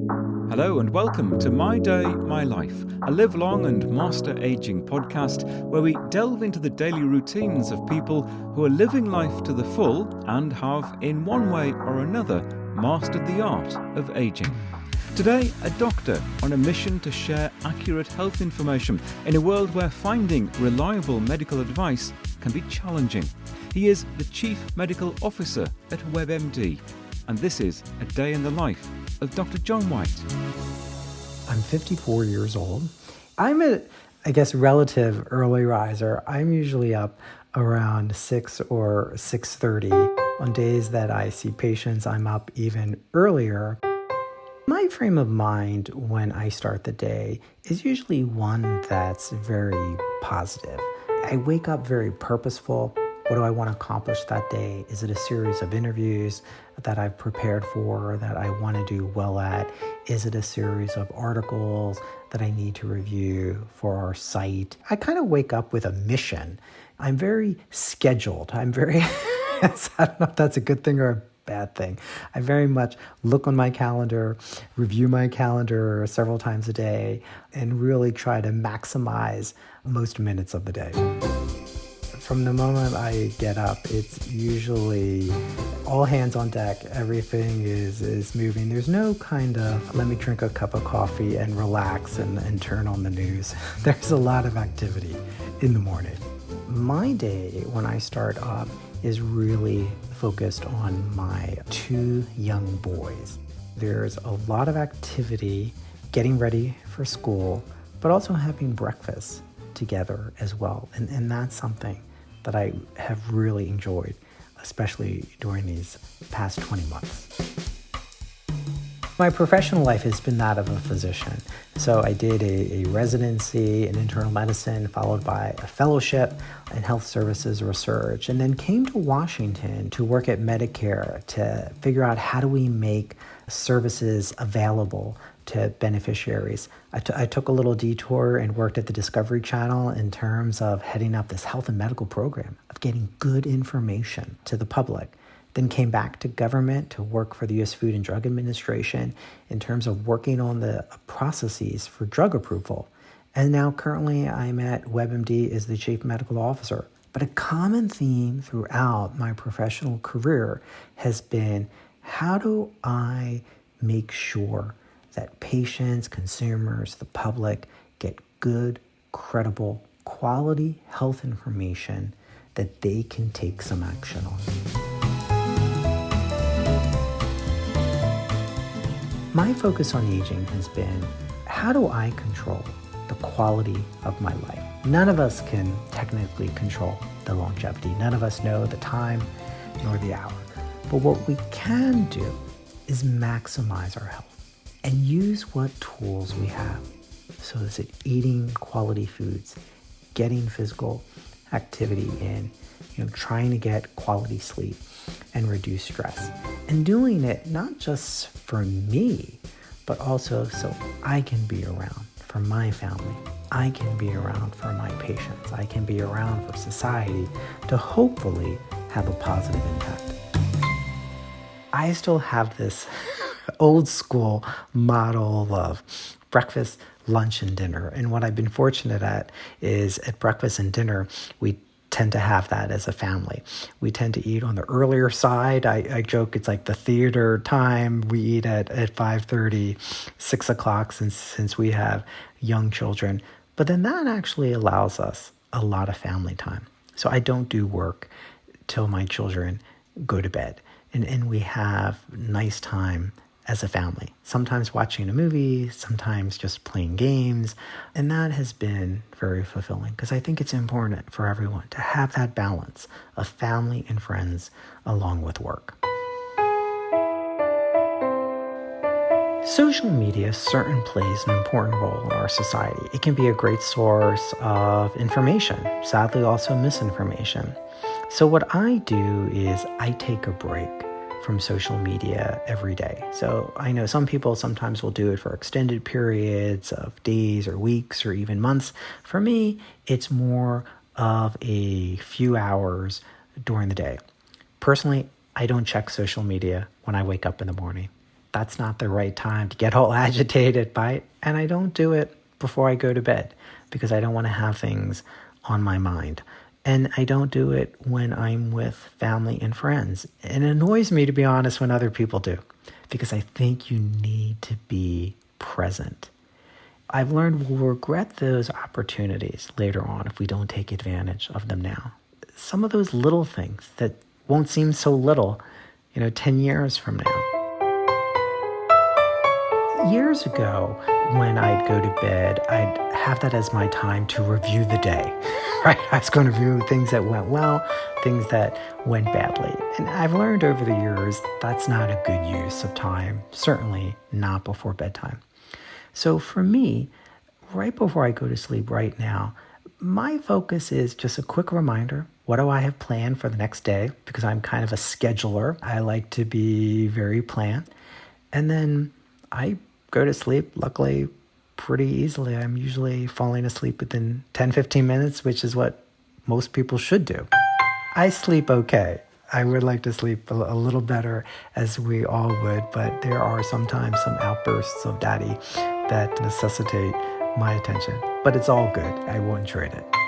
Hello and welcome to My Day, My Life, a live long and master aging podcast where we delve into the daily routines of people who are living life to the full and have, in one way or another, mastered the art of aging. Today, a doctor on a mission to share accurate health information in a world where finding reliable medical advice can be challenging. He is the Chief Medical Officer at WebMD, and this is a day in the life of Dr. John Whyte. I'm 54 years old. I'm a, relative early riser. I'm usually up around 6 or 6:30. On days that I see patients, I'm up even earlier. My frame of mind when I start the day is usually one that's very positive. I wake up very purposeful. What do I want to accomplish that day? Is it a series of interviews that I've prepared for that I want to do well at? Is it a series of articles that I need to review for our site? I kind of wake up with a mission. I'm very scheduled. I don't know if that's a good thing or a bad thing. I very much look on my calendar, review my calendar several times a day, and really try to maximize most minutes of the day. From the moment I get up, it's usually all hands on deck. Everything is moving. There's no kind of, let me drink a cup of coffee and relax and turn on the news. There's a lot of activity in the morning. My day, when I start up, is really focused on my 2 young boys. There's a lot of activity getting ready for school, but also having breakfast together as well. And that's something that I have really enjoyed, especially during these past 20 months. My professional life has been that of a physician. So I did a residency in internal medicine, followed by a fellowship in health services research, and then came to Washington to work at Medicare to figure out how do we make services available to beneficiaries. I took a little detour and worked at the Discovery Channel in terms of heading up this health and medical program of getting good information to the public. Then came back to government to work for the U.S. Food and Drug Administration in terms of working on the processes for drug approval. And now currently I'm at WebMD as the Chief Medical Officer. But a common theme throughout my professional career has been, how do I make sure that patients, consumers, the public get good, credible, quality health information that they can take some action on? My focus on aging has been, how do I control the quality of my life? None of us can technically control the longevity. None of us know the time nor the hour. But what we can do is maximize our health and use what tools we have. So is it eating quality foods, getting physical activity in, trying to get quality sleep and reduce stress, and doing it not just for me, but also so I can be around for my family. I can be around for my patients. I can be around for society to hopefully have a positive impact. I still have this old school model of breakfast, lunch, and dinner. And what I've been fortunate at is at breakfast and dinner, we tend to have that as a family. We tend to eat on the earlier side. I joke it's like the theater time. We eat at 5:30, 6 o'clock since we have young children. But then that actually allows us a lot of family time. So I don't do work till my children go to bed. And we have nice time as a family, sometimes watching a movie, sometimes just playing games. And that has been very fulfilling because I think it's important for everyone to have that balance of family and friends along with work. Social media certainly plays an important role in our society. It can be a great source of information, sadly also misinformation. So what I do is I take a break from social media every day. So I know some people sometimes will do it for extended periods of days or weeks or even months. For me, it's more of a few hours during the day. Personally, I don't check social media when I wake up in the morning. that's not the right time to get all agitated by it. And I don't do it before I go to bed because I don't want to have things on my mind. And I don't do it when I'm with family and friends. It annoys me, to be honest, when other people do, because I think you need to be present. I've learned we'll regret those opportunities later on if we don't take advantage of them now. Some of those little things that won't seem so little, 10 years from now. Years ago, when I'd go to bed, I'd have that as my time to review the day, right? I was going to review things that went well, things that went badly. And I've learned over the years that's not a good use of time, certainly not before bedtime. So for me, right before I go to sleep right now, my focus is just a quick reminder. What do I have planned for the next day? Because I'm kind of a scheduler. I like to be very planned. And then I go to sleep, luckily, pretty easily. I'm usually falling asleep within 10, 15 minutes, which is what most people should do. I sleep okay. I would like to sleep a little better, as we all would, but there are sometimes some outbursts of daddy that necessitate my attention. But it's all good. I won't trade it.